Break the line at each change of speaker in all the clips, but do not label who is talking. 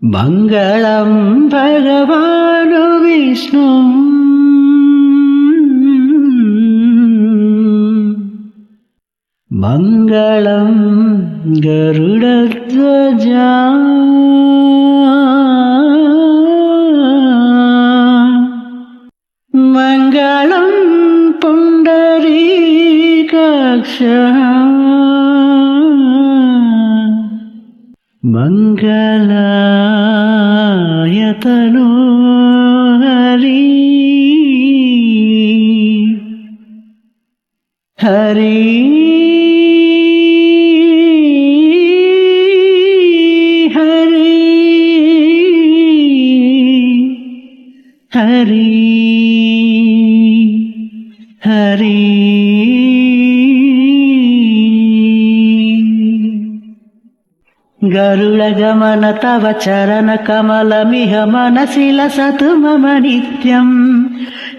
मङ्गलं भगवानु विष्णु मङ्गलं गरुडध्वजा मङ्गलं पुण्डरीकाक्ष मङ्गलाय तनोहरि हरि हरि हरि हरि गरुडगमन तव चरण कमलमिह मनसि लसतु मम नित्यम्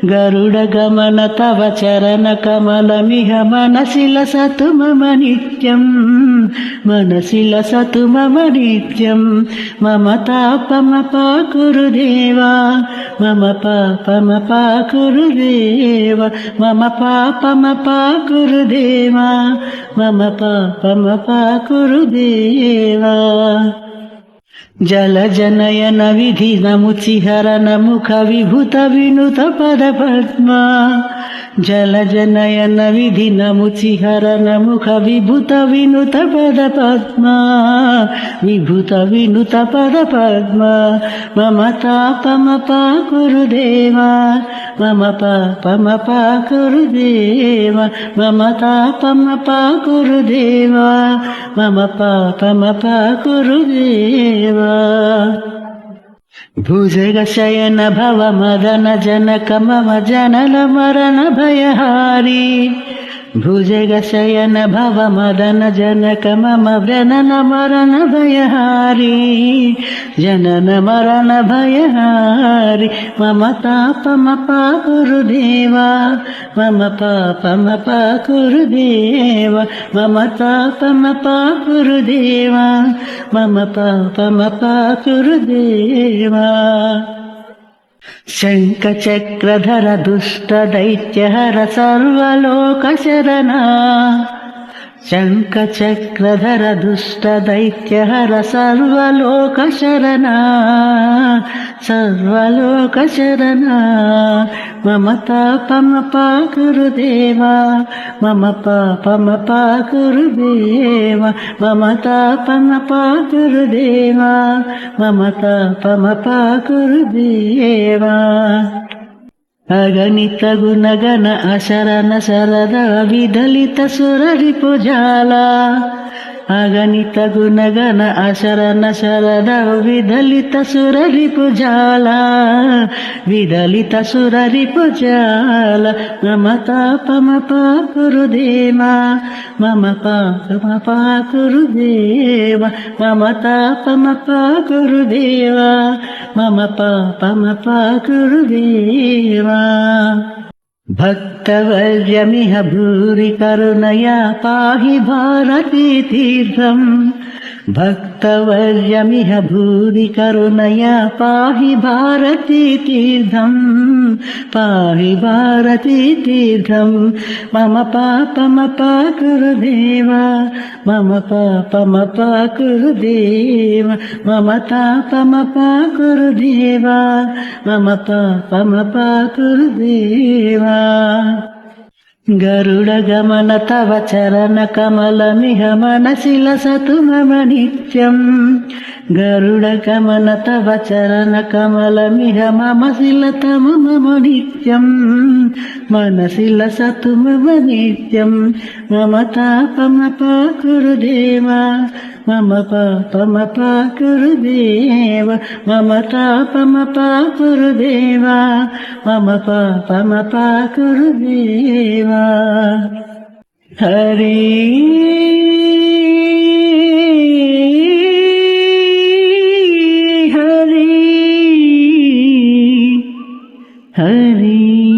गरुडगमन तव चरण कमलमिह मनसि लसतु मम नित्यम् मनसि लसतु मम नित्यम् मम तापमपाकुरुदेवा मम पापमपाकुरुदेवा मम पापमपाकुरुदेवा मम पापमपाकुरुदेवा जलजनयन विधिनमुचिहरन मुख विभूत विनुत पद पद्मा जलजनयन विधिनमुचिहरन मुख विभूत विनुत पद पद्मा विभूत विनुत पद पद्मा मम तापमपाकुरुदेवा मम पापमपाकुरुदेवा मम तापमपाकुरुदेवा मम पापमपाकुरुदेवा भुजगशयन भव मदन जनक मम जनन मरण भयहारी भुजगशयन भव मदन जनक मम जनन मरण भयहारी जनन मरण भयहारी मम तापमपाकुरुदेवा मम पापमपाकुरुदेवा मम तापमपाकुरुदेवा मम पापमपाकुरुदेवा शङ्खचक्रधर दुष्ट दैत्यहर सर्वलोकशरणा शङ्खचक्रधर दुष्ट दैत्यहर सर्वलोकशरणा सर्वलोकशरणा मम तापमपाकुरुदेवा मम पापमपाकुरुदेवा मम तापमपाकुरुदेवा मम तापमपाकुरुदेवा अगणित गुणगण अशरण शरद विदलित सुररिपुजाला अगणित गुणगण अशरण शरद विदलित सुररिपुजाला विदलित सुररिपुजाला मम तापमपाकुरुदेवा मम पापमपाकुरुदेवा मम तापमपाकुरुदेवा मम पापमपाकुरुदेवा भक्तवर्यमिह भूरि करुणया पाहि भारती तीर्थम् भक्तवर्यमिह भूरि करुणया पाहि भारती तीर्थम् पाहि भारती तीर्थम् मम पापमपाकुरुदेवा मम पापमपाकुरुदेवा मम तापमपाकुरुदेवा मम पापमपाकुरुदेवा गरुडगमन तव चरण कमलमिह मनसि लसतु मम नित्यम् गरुडगमन तव चरण कमलमिह मनसि लसतु मम नित्यम् मनसि लसतु मम नित्यम् मम तापमपाकुरुदेवा मम पापमपाकुरुदेवा मम तापमपाकुरुदेवा मम पापमपाकुरुदेवा हरि हरि हरि